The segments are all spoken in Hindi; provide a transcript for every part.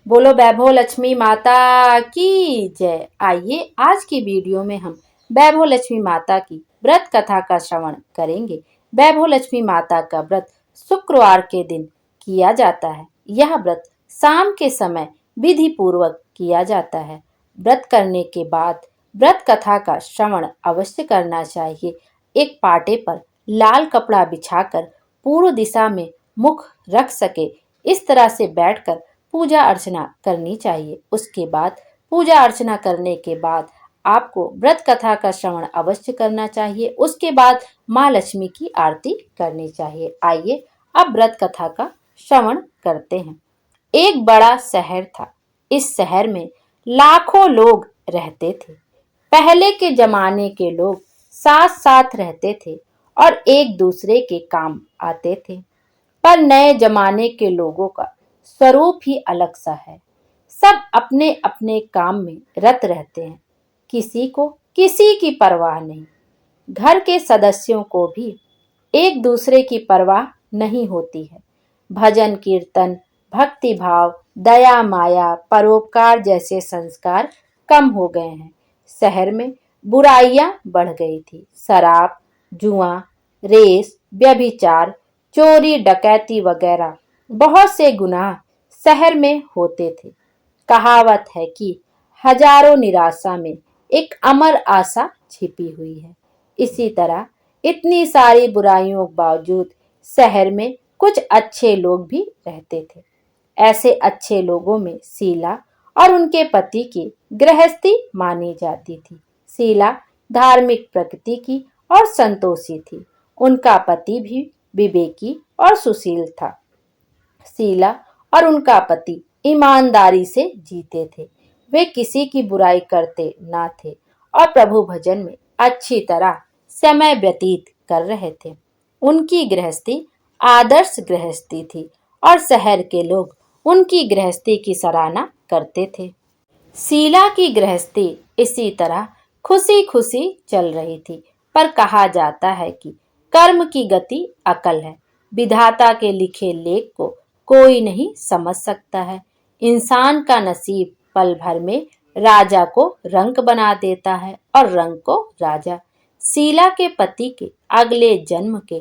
बोलो वैभव लक्ष्मी माता की जय। आइए आज की वीडियो में हम वैभव लक्ष्मी माता की व्रत कथा का श्रवण करेंगे। वैभव लक्ष्मी माता का व्रत शुक्रवार के दिन किया जाता है। यह व्रत शाम के समय विधि पूर्वक किया जाता है। व्रत करने के बाद व्रत कथा का श्रवण अवश्य करना चाहिए। एक पाटे पर लाल कपड़ा बिछाकर पूर्व दिशा में मुख रख सके इस तरह से बैठकर पूजा अर्चना करनी चाहिए। उसके बाद पूजा अर्चना करने के बाद आपको व्रत कथा का श्रवण अवश्य करना चाहिए। उसके बाद माँ लक्ष्मी की आरती करनी चाहिए। आइए अब व्रत कथा का श्रवण करते हैं। एक बड़ा शहर था। इस शहर में लाखों लोग रहते थे। पहले के जमाने के लोग साथ साथ रहते थे और एक दूसरे के काम आते थे। पर नए जमाने के लोगों का स्वरूप ही अलग सा है। सब अपने अपने काम में रत रहते हैं। किसी को किसी की परवाह नहीं। घर के सदस्यों को भी एक दूसरे की परवाह नहीं होती है। भजन कीर्तन, भक्ति भाव, दया माया, परोपकार जैसे संस्कार कम हो गए हैं। शहर में बुराइयां बढ़ गई थी। शराब, जुआ, रेस, व्यभिचार, चोरी डकैती वगैरह बहुत से गुनाह शहर में होते थे। कहावत है कि हजारों निराशा में एक अमर आशा छिपी हुई है। इसी तरह इतनी सारी बुराइयों के बावजूद शहर में कुछ अच्छे लोग भी रहते थे। ऐसे अच्छे लोगों में शीला और उनके पति की गृहस्थी मानी जाती थी। शीला धार्मिक प्रकृति की और संतोषी थी। उनका पति भी विवेकी और सुशील था। शीला और उनका पति ईमानदारी से जीते थे। वे किसी की बुराई करते ना थे और प्रभु भजन में अच्छी तरह समय व्यतीत कर रहे थे। उनकी गृहस्थी आदर्श गृहस्थी थी और शहर के लोग उनकी गृहस्थी की सराहना करते थे। शीला की गृहस्थी इसी तरह खुशी खुशी चल रही थी। पर कहा जाता है कि कर्म की गति अकल है। विधाता के लिखे लेख को कोई नहीं समझ सकता है। इंसान का नसीब पल भर में राजा को रंक बना देता है और रंक को राजा। शीला के पति के अगले जन्म के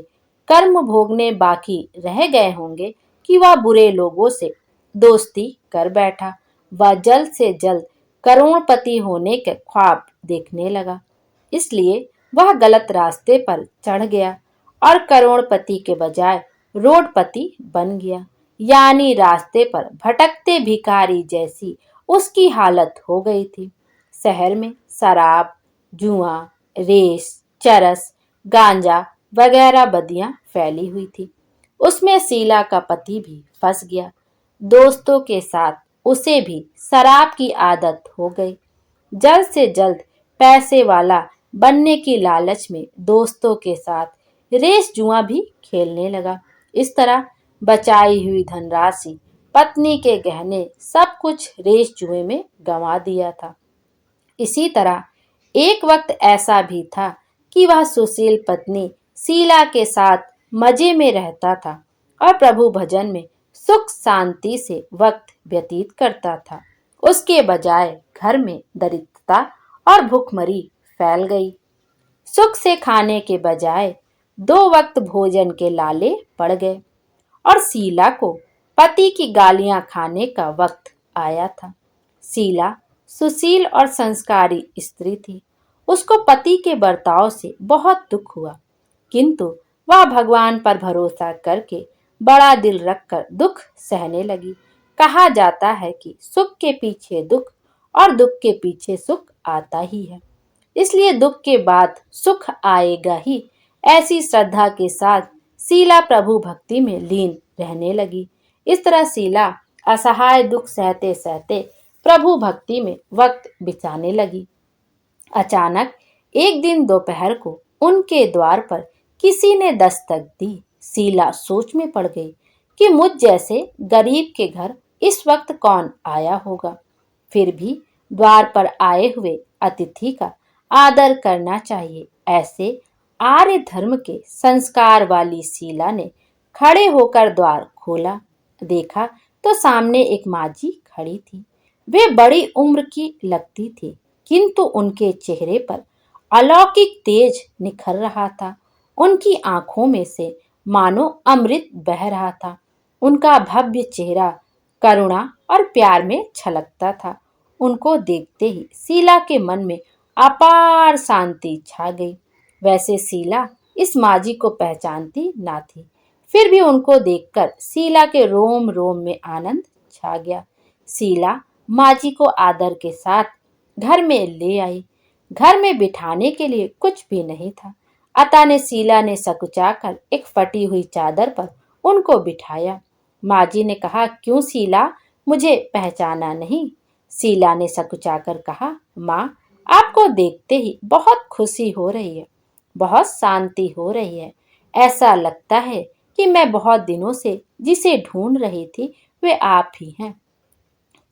कर्म भोगने बाकी रह गए होंगे कि वह बुरे लोगों से दोस्ती कर बैठा। वह जल्द से जल्द करोड़पति होने के ख्वाब देखने लगा। इसलिए वह गलत रास्ते पर चढ़ गया और करोड़पति के बजाय रोडपति बन गया। यानी रास्ते पर भटकते भिखारी जैसी उसकी हालत हो गई थी। शहर में शराब, जुआ, रेस, चरस, गांजा वगैरह बदियां फैली हुई थी। उसमें शीला का पति भी फंस गया। दोस्तों के साथ उसे भी शराब की आदत हो गई। जल्द से जल्द पैसे वाला बनने की लालच में दोस्तों के साथ रेस जुआ भी खेलने लगा। इस तरह बचाई हुई धनराशि, पत्नी के गहने सब कुछ रेस जुए में गंवा दिया था। इसी तरह एक वक्त ऐसा भी था कि वह सुशील पत्नी शीला के साथ मजे में रहता था और प्रभु भजन में सुख शांति से वक्त व्यतीत करता था। उसके बजाय घर में दरिद्रता और भूखमरी फैल गई। सुख से खाने के बजाय दो वक्त भोजन के लाले पड़ गए और शीला को पति की गालियां खाने का वक्त आया था। शीला सुशील और संस्कारी स्त्री थी। उसको पति के बर्ताव से बहुत दुख हुआ, किंतु वह भगवान पर भरोसा करके बड़ा दिल रखकर दुख सहने लगी। कहा जाता है कि सुख के पीछे दुख और दुख के पीछे सुख आता ही है, इसलिए दुख के बाद सुख आएगा ही। ऐसी श्रद्धा के साथ शीला प्रभु भक्ति में लीन रहने लगी। इस तरह शीला असहाय दुख सहते सहते प्रभु भक्ति में वक्त बिताने लगी। अचानक एक दिन दोपहर को उनके द्वार पर किसी ने दस्तक दी। शीला सोच में पड़ गई कि मुझ जैसे गरीब के घर इस वक्त कौन आया होगा। फिर भी द्वार पर आए हुए अतिथि का आदर करना चाहिए। ऐसे आर्य धर्म के संस्कार वाली शीला ने खड़े होकर द्वार खोला। देखा तो सामने एक माँ जी खड़ी थी। वे बड़ी उम्र की लगती थी, किंतु उनके चेहरे पर अलौकिक तेज निखर रहा था। उनकी आंखों में से मानो अमृत बह रहा था। उनका भव्य चेहरा करुणा और प्यार में छलकता था। उनको देखते ही शीला के मन में अपार शांति छा गई। वैसे शीला इस माजी को पहचानती ना थी, फिर भी उनको देखकर शीला के रोम रोम में आनंद छा गया। शीला माजी को आदर के साथ घर में ले आई। घर में बिठाने के लिए कुछ भी नहीं था, अतः ने शीला ने सकुचाकर एक फटी हुई चादर पर उनको बिठाया। माजी ने कहा, क्यों शीला, मुझे पहचाना नहीं? शीला ने सकुचाकर कहा, माँ, आपको देखते ही बहुत खुशी हो रही है, बहुत शांति हो रही है। ऐसा लगता है कि मैं बहुत दिनों से जिसे ढूंढ रही थी वे आप ही हैं,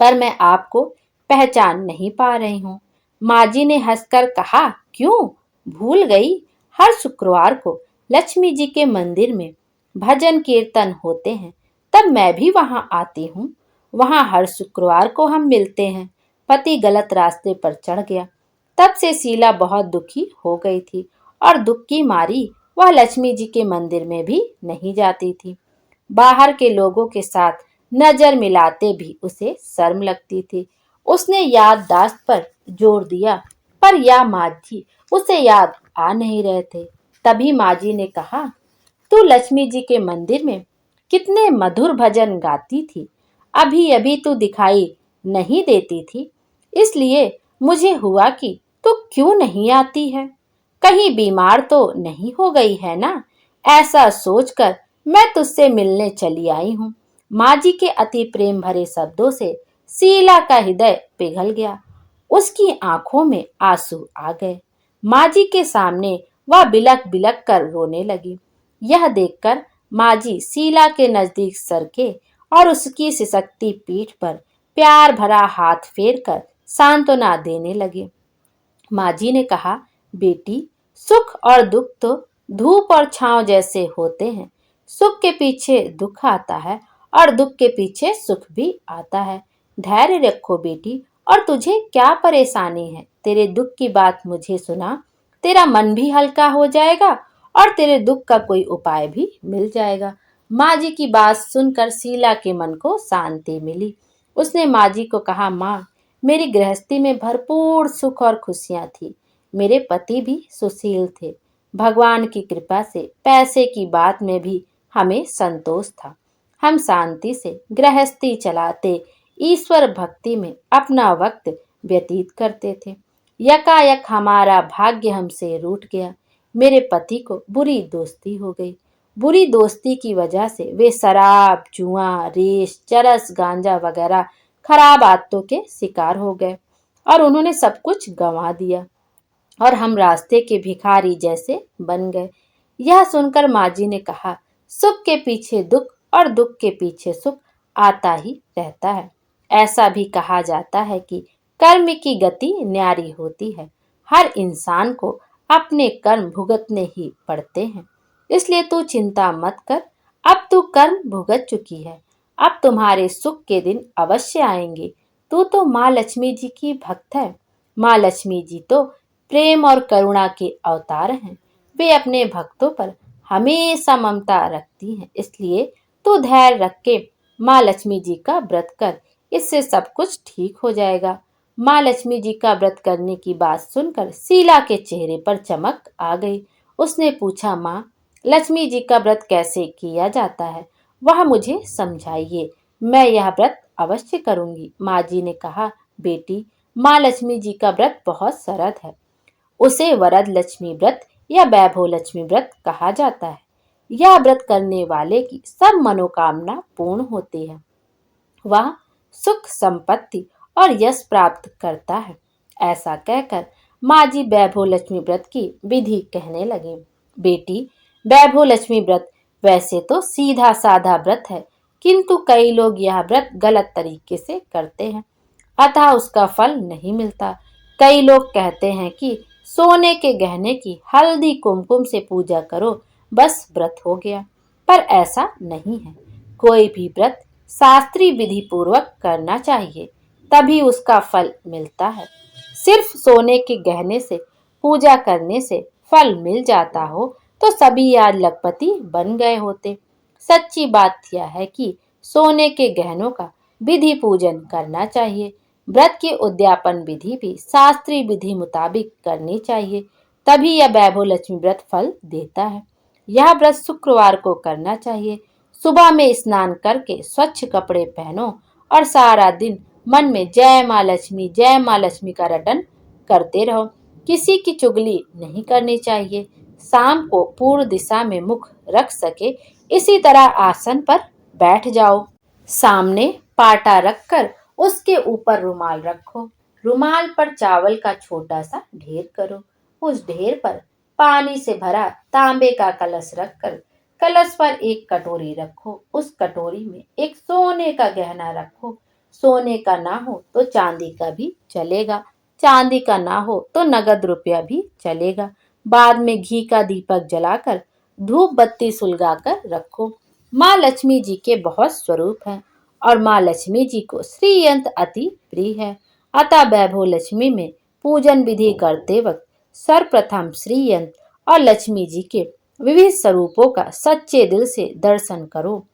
पर मैं आपको पहचान नहीं पा रही हूँ। माजी ने हंसकर कहा, क्यों भूल गई? हर शुक्रवार को लक्ष्मी जी के मंदिर में भजन कीर्तन होते हैं, तब मैं भी वहां आती हूँ। वहां हर शुक्रवार को हम मिलते हैं। पति गलत रास्ते पर चढ़ गया। तब से शीला बहुत दुखी हो गई थी और दुख की मारी वह लक्ष्मी जी के मंदिर में भी नहीं जाती थी। बाहर के लोगों के साथ नजर मिलाते भी उसे शर्म लगती थी। उसने याददाश्त पर जोर दिया, पर या माजी उसे याद आ नहीं रहे थे। तभी माजी ने कहा, तू लक्ष्मी जी के मंदिर में कितने मधुर भजन गाती थी, अभी अभी तू दिखाई नहीं देती थी, इसलिए मुझे हुआ कि तू क्यों नहीं आती है। कहीं बीमार तो नहीं हो गई है ना? ऐसा सोचकर मैं तुझसे मिलने चली आई हूँ। माँ जी के अति प्रेम भरे शब्दों से शीला का हृदय पिघल गया। उसकी आंखों में आंसू आ गए। माँ जी के सामने वह बिलक बिलक कर रोने लगी। यह देखकर माँ जी शीला के नजदीक सरके और उसकी सिसकती पीठ पर प्यार भरा हाथ फेर कर सांत्वना देने लगे। माँ जी ने कहा, बेटी, सुख और दुख तो धूप और छांव जैसे होते हैं। सुख के पीछे दुख आता है और दुख के पीछे सुख भी आता है। धैर्य रखो बेटी, और तुझे क्या परेशानी है? तेरे दुख की बात मुझे सुना, तेरा मन भी हल्का हो जाएगा और तेरे दुख का कोई उपाय भी मिल जाएगा। माँ जी की बात सुनकर शीला के मन को शांति मिली। उसने माँ जी को कहा, माँ, मेरी गृहस्थी में भरपूर सुख और खुशियां थी। मेरे पति भी सुशील थे। भगवान की कृपा से पैसे की बात में भी हमें संतोष था। हम शांति से गृहस्थी चलाते ईश्वर भक्ति में अपना वक्त व्यतीत करते थे। यकायक हमारा भाग्य हमसे रूठ गया। मेरे पति को बुरी दोस्ती हो गई। बुरी दोस्ती की वजह से वे शराब, जुआ, रेस, चरस, गांजा वगैरह खराब आदतों के शिकार हो गए और उन्होंने सब कुछ गंवा दिया और हम रास्ते के भिखारी जैसे बन गए। यह सुनकर माजी ने कहा, सुख के पीछे दुख और दुख के पीछे सुख आता ही रहता है। ऐसा भी कहा जाता है कि कर्म की गति न्यारी होती है। हर इंसान को अपने कर्म भुगतने ही पड़ते हैं। इसलिए तू चिंता मत कर, अब तू कर्म भुगत चुकी है। अब तुम्हारे सुख के दिन अवश्य आएंगे। तू तो माँ लक्ष्मी जी की भक्त है। माँ लक्ष्मी जी तो प्रेम और करुणा के अवतार हैं। वे अपने भक्तों पर हमेशा ममता रखती हैं। इसलिए तू धैर्य रख के माँ लक्ष्मी जी का व्रत कर, इससे सब कुछ ठीक हो जाएगा। माँ लक्ष्मी जी का व्रत करने की बात सुनकर शीला के चेहरे पर चमक आ गई। उसने पूछा, माँ, लक्ष्मी जी का व्रत कैसे किया जाता है? वह मुझे समझाइए, मैं यह व्रत अवश्य करूंगी। माँ जी ने कहा, बेटी, माँ लक्ष्मी जी का व्रत बहुत सरल है। उसे वरद लक्ष्मी व्रत या वैभव लक्ष्मी व्रत कहा जाता है। यह व्रत करने वाले की सब मनोकामना पूर्ण होती है। वह सुख, संपत्ति और यश प्राप्त करता है। ऐसा कहकर माँ जी वैभव लक्ष्मी व्रत की विधि कहने लगी। बेटी, वैभव लक्ष्मी व्रत वैसे तो सीधा साधा व्रत है, किंतु कई लोग यह व्रत गलत तरीके से करते हैं, अतः उसका फल नहीं मिलता। कई लोग कहते हैं कि सोने के गहने की हल्दी कुमकुम से पूजा करो, बस व्रत हो गया, पर ऐसा नहीं है। कोई भी व्रत शास्त्रीय विधि पूर्वक करना चाहिए, तभी उसका फल मिलता है। सिर्फ सोने के गहने से पूजा करने से फल मिल जाता हो तो सभी आज लखपति बन गए होते। सच्ची बात यह है कि सोने के गहनों का विधि पूजन करना चाहिए। व्रत की उद्यापन विधि भी शास्त्रीय विधि मुताबिक करनी चाहिए, तभी यह वैभव लक्ष्मी व्रत फल देता है। यह व्रत शुक्रवार को करना चाहिए। सुबह में स्नान करके स्वच्छ कपड़े पहनो और सारा दिन मन में जय माँ लक्ष्मी का रटन करते रहो। किसी की चुगली नहीं करनी चाहिए। शाम को पूर्व दिशा में मुख रख सके इसी तरह आसन पर बैठ जाओ। सामने पाटा रखकर उसके ऊपर रुमाल रखो। रुमाल पर चावल का छोटा सा ढेर करो। उस ढेर पर पानी से भरा तांबे का कलश रखकर कलश पर एक कटोरी रखो। उस कटोरी में एक सोने का गहना रखो। सोने का ना हो तो चांदी का भी चलेगा, चांदी का ना हो तो नगद रुपया भी चलेगा। बाद में घी का दीपक जलाकर धूप बत्ती सुलगाकर रखो। माँ लक्ष्मी जी के बहुत स्वरूप हैं और माँ लक्ष्मी जी को श्रीयंत्र अति प्रिय है। अतः वैभव लक्ष्मी में पूजन विधि करते वक्त सर्वप्रथम श्रीयंत्र और लक्ष्मी जी के विविध स्वरूपों का सच्चे दिल से दर्शन करो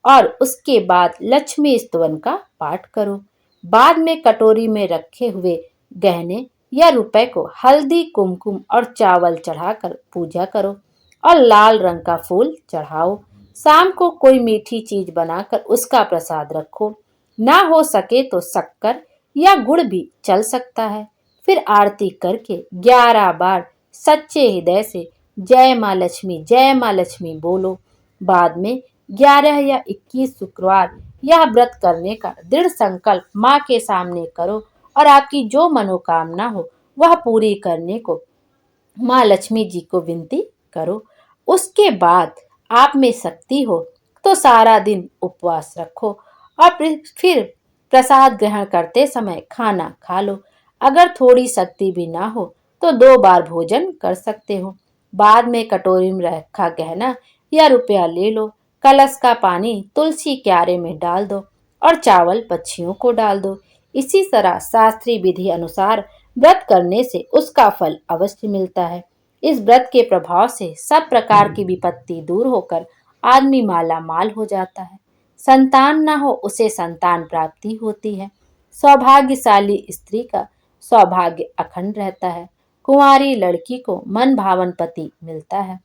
और उसके बाद लक्ष्मी स्तवन का पाठ करो। बाद में कटोरी में रखे हुए गहने या रुपए को हल्दी कुमकुम और चावल चढ़ाकर पूजा करो और लाल रंग का फूल चढ़ाओ। शाम को कोई मीठी चीज बनाकर उसका प्रसाद रखो। ना हो सके तो शक्कर या गुड़ भी चल सकता है। फिर आरती करके 11 बार सच्चे हृदय से जय माँ लक्ष्मी बोलो। बाद में 11 या 21 शुक्रवार यह व्रत करने का दृढ़ संकल्प माँ के सामने करो और आपकी जो मनोकामना हो वह पूरी करने को माँ लक्ष्मी जी को विनती करो। उसके बाद आप में शक्ति हो तो सारा दिन उपवास रखो और फिर प्रसाद ग्रहण करते समय खाना खा लो। अगर थोड़ी शक्ति भी ना हो तो 2 बार भोजन कर सकते हो। बाद में कटोरी में रखा गहना या रुपया ले लो। कलश का पानी तुलसी क्यारे में डाल दो और चावल पक्षियों को डाल दो। इसी तरह शास्त्रीय विधि अनुसार व्रत करने से उसका फल अवश्य मिलता है। इस व्रत के प्रभाव से सब प्रकार की विपत्ति दूर होकर आदमी माला माल हो जाता है। संतान न हो उसे संतान प्राप्ति होती है। सौभाग्यशाली स्त्री का सौभाग्य अखंड रहता है। कुंवारी लड़की को मन भावन पति मिलता है।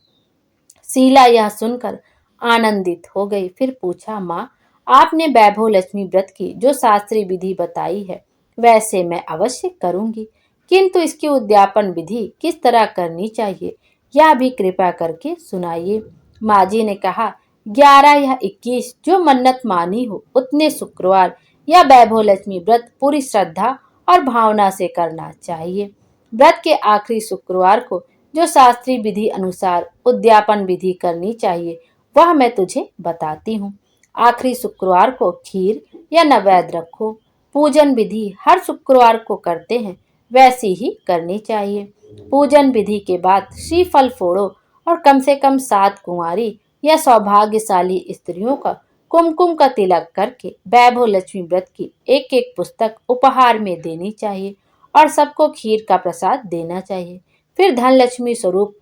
शीला यह सुनकर आनंदित हो गई। फिर पूछा, माँ आपने वैभव लक्ष्मी व्रत की जो शास्त्रीय विधि बताई है वैसे मैं अवश्य करूंगी, किंतु इसकी उद्यापन विधि किस तरह करनी चाहिए यह भी कृपा करके सुनाइए। माँ जी ने कहा, 11 या 21 जो मन्नत मानी हो उतने शुक्रवार या वैभव लक्ष्मी व्रत पूरी श्रद्धा और भावना से करना चाहिए। व्रत के आखिरी शुक्रवार को जो शास्त्रीय विधि अनुसार उद्यापन विधि करनी चाहिए वह मैं तुझे बताती हूँ। आखिरी शुक्रवार को खीर या नैवेद्य रखो। पूजन विधि हर शुक्रवार को करते हैं वैसी ही करनी चाहिए। पूजन विधि के बाद श्रीफल फोड़ो और कम से कम 7 कुंवारी या सौभाग्यशाली स्त्रियों का कुमकुम का तिलक करके वैभव लक्ष्मी व्रत की एक एक पुस्तक उपहार में देनी चाहिए और सबको खीर का प्रसाद देना चाहिए। फिर धन लक्ष्मी स्वरूप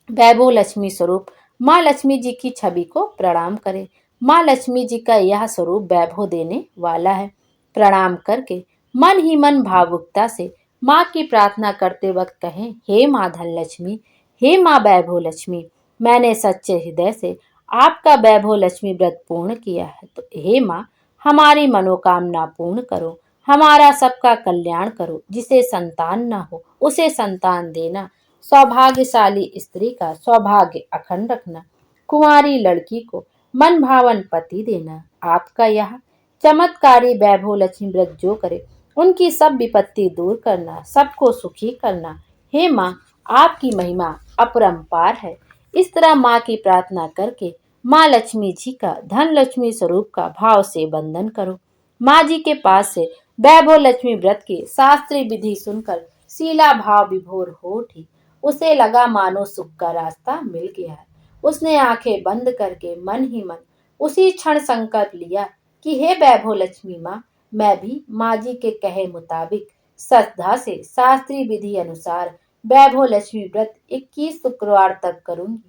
वैभव लक्ष्मी स्वरूप माँ लक्ष्मी जी की छवि को प्रणाम करें। माँ लक्ष्मी जी का यह स्वरूप वैभव देने वाला है। प्रणाम करके मन ही मन भावुकता से माँ की प्रार्थना करते वक्त कहें, हे माँ धन लक्ष्मी, हे माँ वैभव लक्ष्मी, मैंने सच्चे हृदय से आपका वैभव लक्ष्मी व्रत पूर्ण किया है, तो हे माँ हमारी मनोकामना पूर्ण करो, हमारा सबका कल्याण करो। जिसे संतान न हो उसे संतान देना, सौभाग्यशाली स्त्री का सौभाग्य अखंड रखना, कुंवारी लड़की को मन भावन पति देना। आपका यह चमत्कारी वैभव लक्ष्मी व्रत जो करे उनकी सब विपत्ति दूर करना, सबको सुखी करना। हे माँ आपकी महिमा अपरंपार है। इस तरह माँ की प्रार्थना करके माँ लक्ष्मी जी का धन लक्ष्मी स्वरूप का भाव से वंदन करो। माँ जी के पास से वैभव लक्ष्मी व्रत की शास्त्रीय विधि सुनकर शीला भाव विभोर हो उठी। उसे लगा मानो सुख का रास्ता मिल गया है। उसने आंखें बंद करके मन ही मन उसी क्षण संकल्प लिया कि हे वैभव लक्ष्मी माँ, मैं भी माँ जी के कहे मुताबिक श्रद्धा से शास्त्रीय विधि अनुसार वैभव लक्ष्मी व्रत 21 शुक्रवार तक करूंगी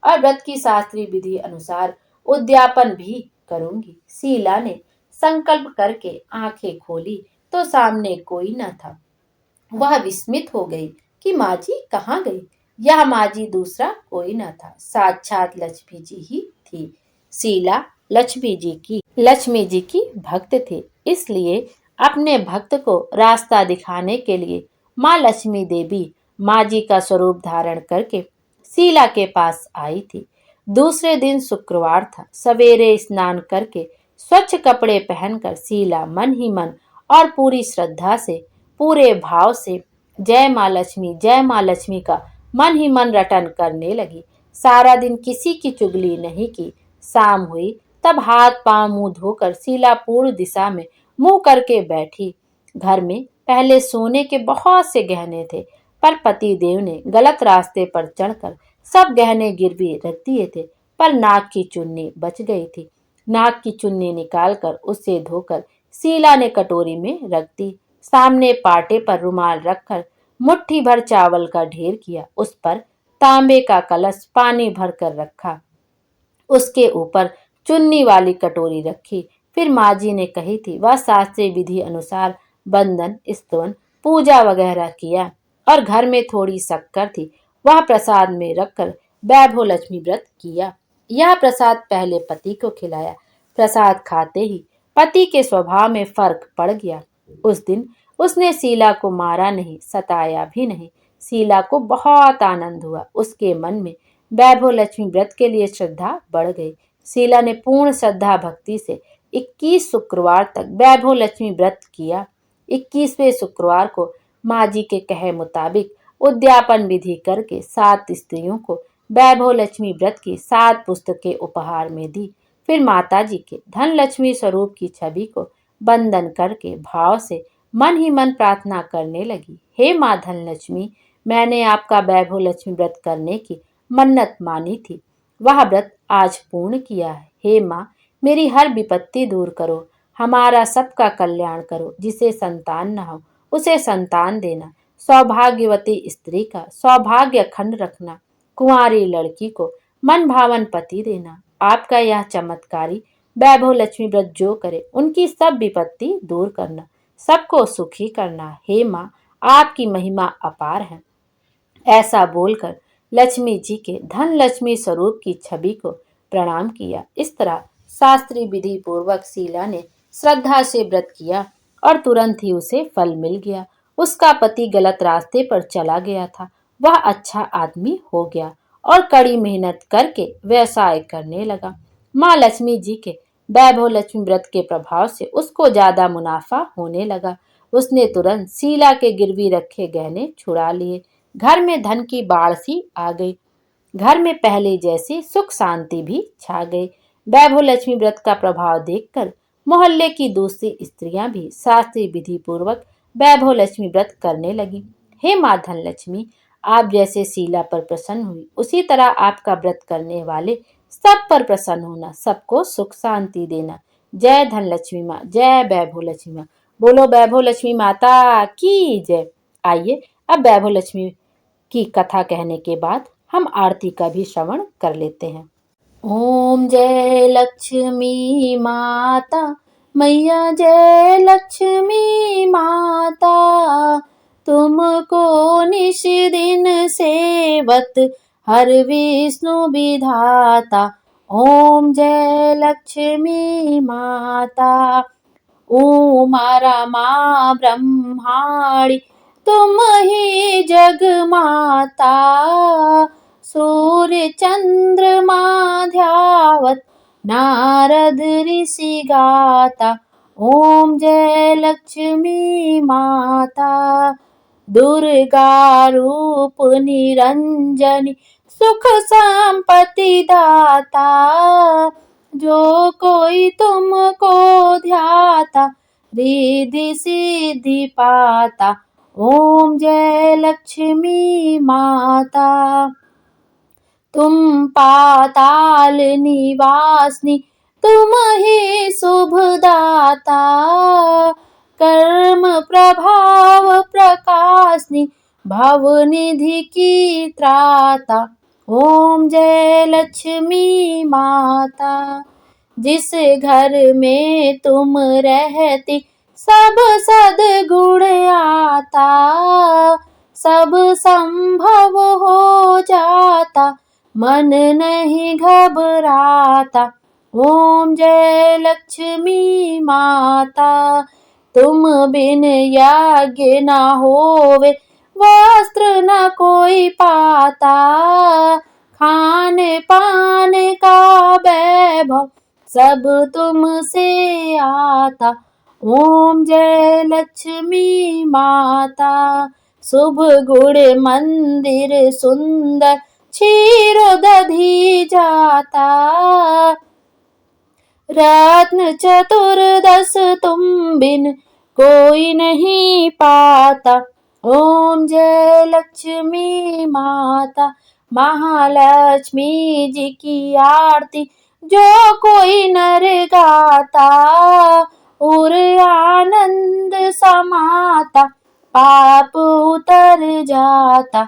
और व्रत की शास्त्रीय विधि अनुसार उद्यापन भी करूंगी। शीला ने संकल्प करके आंखें खोली तो सामने कोई न था। वह विस्मित हो गई कि माँ जी कहाँ गई। यह माँ जी दूसरा कोई न था, साक्षात लक्ष्मी जी ही थी। शीला लक्ष्मी जी की भक्त थी, इसलिए अपने भक्त को रास्ता दिखाने के लिए माँ लक्ष्मी देवी माँ जी का स्वरूप धारण करके शीला के पास आई थी। दूसरे दिन शुक्रवार था। सवेरे स्नान करके स्वच्छ कपड़े पहनकर शीला मन ही मन और पूरी श्रद्धा से, पूरे भाव से जय माँ लक्ष्मी का मन ही मन रटन करने लगी। सारा दिन किसी की चुगली नहीं की। शाम हुई तब हाथ पांव मुंह धोकर शीला पूर्व दिशा में मुंह करके बैठी। घर में पहले सोने के बहुत से गहने थे, पर पति देव ने गलत रास्ते पर चढ़कर सब गहने गिरवी रख दिए थे। पर नाक की चुन्नी बच गई थी। नाक की चुन्नी निकालकर उसे धोकर शीला ने कटोरी में रख दी। सामने पाटे पर रुमाल रखकर मुट्ठी भर चावल का ढेर किया। उस पर तांबे का कलश पानी भर कर रखा। उसके ऊपर चुन्नी वाली कटोरी रखी। फिर माँ जी ने कही थी वह शास्त्रीय विधि अनुसार बंधन स्तवन पूजा वगैरह किया और घर में थोड़ी शक्कर थी, वह प्रसाद में रखकर वैभव लक्ष्मी व्रत किया। यह प्रसाद पहले पति को खिलाया। प्रसाद खाते ही पति के स्वभाव में फर्क पड़ गया। उस दिन उसने शीला को मारा नहीं, सताया भी नहीं। शीला को बहुत आनंद हुआ। उसके मन में वैभव लक्ष्मी व्रत के लिए श्रद्धा बढ़ गई। शीला ने पूर्ण श्रद्धा भक्ति से 21 शुक्रवार तक वैभव लक्ष्मी व्रत किया। 21वें शुक्रवार को माँ जी के कहे मुताबिक उद्यापन विधि करके 7 स्त्रियों को वैभव लक्ष्मी व्रत की 7 पुस्तकें उपहार में दी। फिर माता जी के धन लक्ष्मी स्वरूप की छवि को बंदन करके भाव से मन ही मन प्रार्थना करने लगी। हे माँ धन लक्ष्मी, मैंने आपका वैभव लक्ष्मी व्रत करने की मन्नत मानी थी, वह व्रत आज पूर्ण किया है। हे माँ, मेरी हर विपत्ति दूर करो, हमारा सबका कल्याण करो। जिसे संतान न हो उसे संतान देना, सौभाग्यवती स्त्री का सौभाग्य अखंड रखना, कुंवारी लड़की को मन भावन पति देना। आपका यह चमत्कारी वैभव लक्ष्मी व्रत जो करे उनकी सब विपत्ति दूर करना, सबको सुखी करना। हे माँ, आपकी महिमा अपार है। ऐसा बोलकर लक्ष्मी जी के धन लक्ष्मी स्वरूप की छवि को प्रणाम किया। इस तरह शास्त्रीय विधि पूर्वक शीला ने श्रद्धा से व्रत किया और तुरंत ही उसे फल मिल गया। उसका पति गलत रास्ते पर चला गया था, वह अच्छा आदमी हो गया और कड़ी मेहनत करके व्यवसाय करने लगा। माँ लक्ष्मी जी के वैभव लक्ष्मी व्रत के प्रभाव से उसको ज्यादा मुनाफा होने लगा। उसने तुरंत शीला के गिरवी रखे गहने छुड़ा लिए। घर में धन की बाढ़ सी आ गई। घर में पहले जैसी सुख शांति भी छा गई। वैभव लक्ष्मी व्रत का प्रभाव देखकर मोहल्ले की दूसरी स्त्रियां भी शास्त्रीय विधि पूर्वक वैभव लक्ष्मी व्रत करने लगी। हे माँ धन लक्ष्मी, आप जैसे शीला पर प्रसन्न हुई, उसी तरह आपका व्रत करने वाले सब पर प्रसन्न होना, सबको सुख शांति देना। जय धन लक्ष्मी माँ, जय वैभव लक्ष्मी माँ। बोलो वैभव लक्ष्मी माता की जय। आइए अब वैभव लक्ष्मी की कथा कहने के बाद हम आरती का भी श्रवण कर लेते हैं। ओम जय लक्ष्मी माता, मैया जय लक्ष्मी माता, तुमको निश दिन सेवत हर विष्णु विधाता। ओम जय लक्ष्मी माता, उमा रमा ब्रह्माणी तुम ही जग माता। सूर्य चंद्रमा ध्यावत नारद ऋषि गाता। ओम जय लक्ष्मी माता, दुर्गा रूप निरंजनी सुख संपत्ति दाता। जो कोई तुमको ध्याता रिद्धि सिद्धि पाता। ओम जय लक्ष्मी माता, तुम पाताल निवासनी तुम ही शुभदाता, कर्म प्रभाव प्रकाशनी, भवनिधि की त्राता। ओम जय लक्ष्मी माता। जिस घर में तुम रहती सब सद्गुण आता, सब संभव हो जाता, मन नहीं घबराता। ओम जय लक्ष्मी माता। तुम बिन यज्ञ न होवे, वस्त्र न कोई पाता, खाने पाने का वैभव सब तुमसे आता। ओम जय लक्ष्मी माता। शुभ गुण मंदिर सुंदर, क्षीर दधी जाता, रत्न चतुर्दश तुम बिन कोई नहीं पाता। ओम जय लक्ष्मी माता। महालक्ष्मी जी की आरती जो कोई नर गाता, और आनंद समाता, पाप उतर जाता।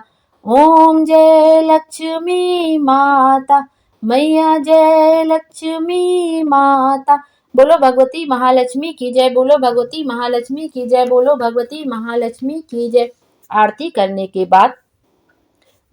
ओम जय लक्ष्मी माता। मैया जय लक्ष्मी माता। बोलो भगवती महालक्ष्मी की जय, बोलो भगवती महालक्ष्मी की जय, बोलो भगवती महालक्ष्मी की जय। आरती करने के बाद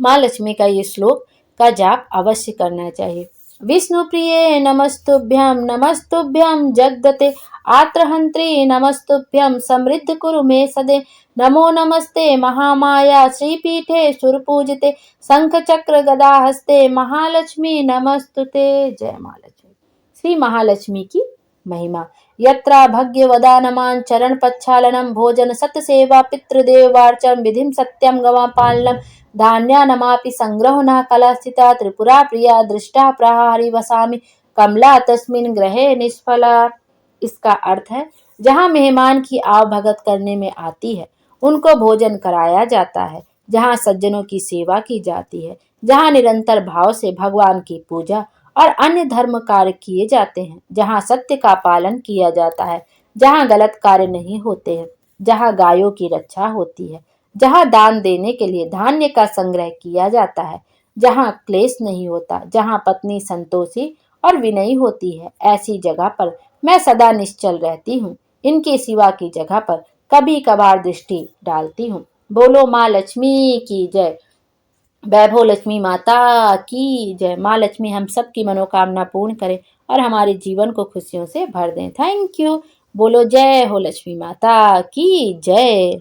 माँ लक्ष्मी का ये श्लोक का जाप अवश्य करना चाहिए। विष्णु प्रिय नमस्तुभ्यम, नमस्तुभ्यम जगदते आत्रहंत्री, नमस्तुभ्यम समृद्ध कुरु मे सदे। नमो नमस्ते महामाया श्रीपीठे सुरपूजिते, शंख चक्र गदा हस्ते, महालक्ष्मी नमस्तुते। जय महालक्ष्मी। श्री महालक्ष्मी की महिमा। यत्रा भग्य वदानमान चरण प्रक्षालनम, भोजन सत्य सेवा, पितृदेवार्चन, विधिम सत्यम गवा पालनम, धान्यानमापि संग्रहणा कला स्थिता, त्रिपुरा प्रिया दृष्टा प्रहारी वसामि, कमला तस्मिन ग्रहे निष्फला। इसका अर्थ है, जहाँ मेहमान की आव भगत करने में आती है उनको भोजन कराया जाता है, जहाँ सज्जनों की सेवा की जाती है, जहाँ निरंतर भाव से भगवान की पूजा और अन्य धर्म कार्य किए जाते हैं, जहाँ सत्य का पालन किया जाता है, जहाँ गलत कार्य नहीं होते हैं, जहाँ गायों की रक्षा होती है, जहाँ दान देने के लिए धान्य का संग्रह किया जाता है, जहाँ क्लेश नहीं होता, जहाँ पत्नी संतोषी और विनयी होती है, ऐसी जगह पर मैं सदा निश्चल रहती हूँ। इनके सिवा की जगह पर कभी कभार दृष्टि डालती हूँ। बोलो माँ लक्ष्मी की जय। वैभव लक्ष्मी माता की जय। माँ लक्ष्मी हम सब की मनोकामना पूर्ण करे और हमारे जीवन को खुशियों से भर दें। Thank you. बोलो जय हो लक्ष्मी माता की जय।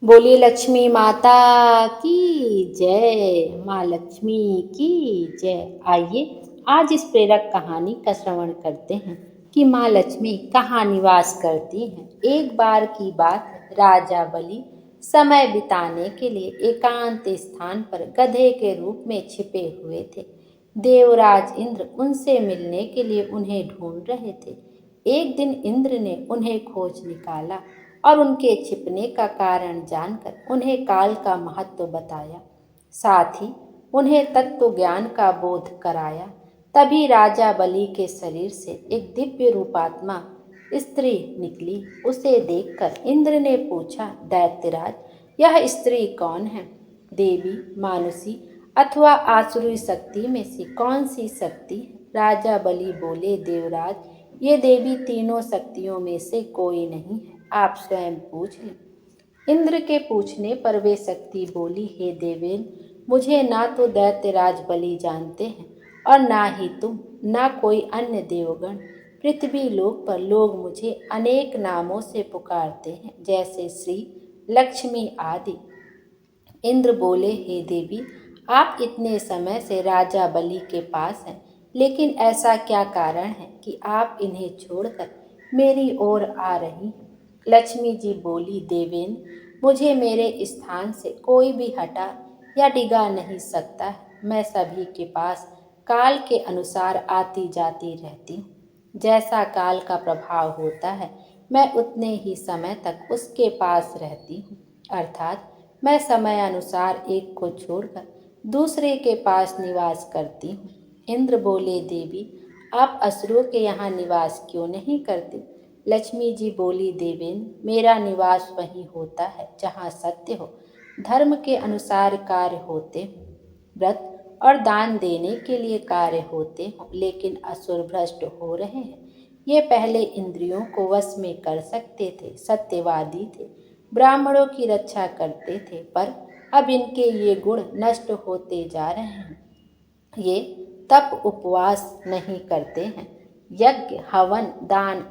बोलिए लक्ष्मी माता की जय। माँ लक्ष्मी की जय। आइए आज इस प्रेरक कहानी का श्रवण करते हैं कि माँ लक्ष्मी कहाँ निवास करती हैं। एक बार की बात, राजा बलि समय बिताने के लिए एकांत स्थान पर गधे के रूप में छिपे हुए थे। देवराज इंद्र उनसे मिलने के लिए उन्हें ढूंढ रहे थे। एक दिन इंद्र ने उन्हें खोज निकाला और उनके छिपने का कारण जानकर उन्हें काल का महत्व बताया, साथ ही उन्हें तत्व ज्ञान का बोध कराया। तभी राजा बलि के शरीर से एक दिव्य रूपात्मा स्त्री निकली। उसे देखकर इंद्र ने पूछा, दैत्यराज, यह स्त्री कौन है? देवी, मानुषी अथवा आसुरी शक्ति में से कौन सी शक्ति है? राजा बलि बोले, देवराज, ये देवी तीनों शक्तियों में से कोई नहीं है, आप स्वयं पूछ लें। इंद्र के पूछने पर वे शक्ति बोली, हे देवेन, मुझे ना तो दैत्यराज बलि जानते हैं और ना ही तुम, ना कोई अन्य देवगण। पृथ्वी लोक पर लोग मुझे अनेक नामों से पुकारते हैं, जैसे श्री, लक्ष्मी आदि। इंद्र बोले, हे देवी, आप इतने समय से राजा बलि के पास हैं, लेकिन ऐसा क्या कारण है कि आप इन्हें छोड़कर मेरी ओर आ रही हैं? लक्ष्मी जी बोली, देवेन, मुझे मेरे स्थान से कोई भी हटा या डिगा नहीं सकता है। मैं सभी के पास काल के अनुसार आती जाती रहती हूँ। जैसा काल का प्रभाव होता है, मैं उतने ही समय तक उसके पास रहती हूँ। अर्थात मैं समय अनुसार एक को छोड़कर दूसरे के पास निवास करती हूँ। इंद्र बोले, देवी, आप असुरों के यहाँ निवास क्यों नहीं करते? लक्ष्मी जी बोली, देवेंद्र, मेरा निवास वहीं होता है जहाँ सत्य हो, धर्म के अनुसार कार्य होते हों, व्रत और दान देने के लिए कार्य होते हों, लेकिन असुर भ्रष्ट हो रहे हैं। ये पहले इंद्रियों को वश में कर सकते थे, सत्यवादी थे, ब्राह्मणों की रक्षा करते थे, पर अब इनके ये गुण नष्ट होते जा रहे हैं। ये तप उपवास नहीं करते हैं, यज्ञ हवन दान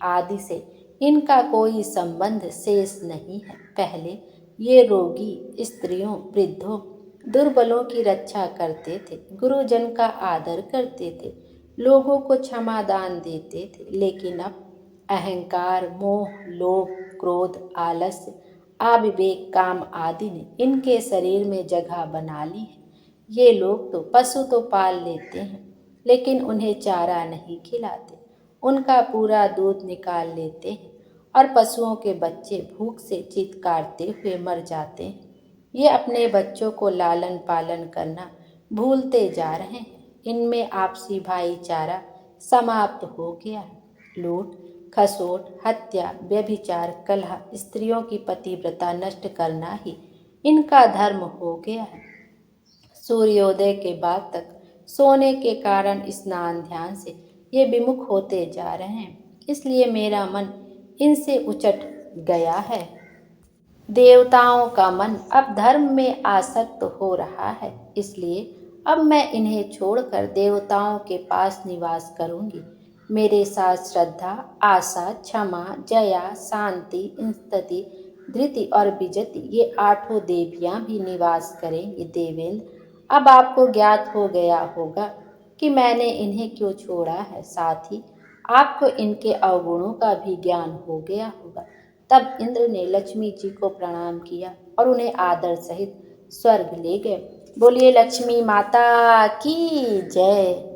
आदि से इनका कोई संबंध शेष नहीं है। पहले ये रोगी स्त्रियों, वृद्धों, दुर्बलों की रक्षा करते थे, गुरुजन का आदर करते थे, लोगों को क्षमा दान देते थे, लेकिन अब अहंकार, मोह, लोभ, क्रोध, आलस्य, अविवेक, काम आदि ने इनके शरीर में जगह बना ली है। ये लोग तो पशु तो पाल लेते हैं, लेकिन उन्हें चारा नहीं खिलाते, उनका पूरा दूध निकाल लेते हैं और पशुओं के बच्चे भूख से चीत्कारते हुए मर जाते हैं। ये अपने बच्चों को लालन पालन करना भूलते जा रहे हैं। इनमें आपसी भाईचारा समाप्त हो गया है। लूट खसोट, हत्या, व्यभिचार, कलह, स्त्रियों की पतिव्रता नष्ट करना ही इनका धर्म हो गया है। सूर्योदय के बाद तक सोने के कारण स्नान ध्यान से ये विमुख होते जा रहे हैं, इसलिए मेरा मन इनसे उचट गया है। देवताओं का मन अब धर्म में आसक्त हो रहा है, इसलिए अब मैं इन्हें छोड़कर देवताओं के पास निवास करूंगी। मेरे साथ श्रद्धा, आशा, क्षमा, जया, शांति, स्तुति, धृति और विजति ये आठों देवियां भी निवास करेंगी। देवेंद्र, अब आपको ज्ञात हो गया होगा कि मैंने इन्हें क्यों छोड़ा है, साथ ही आपको इनके अवगुणों का भी ज्ञान हो गया होगा। तब इंद्र ने लक्ष्मी जी को प्रणाम किया और उन्हें आदर सहित स्वर्ग ले गए। बोलिए लक्ष्मी माता की जय।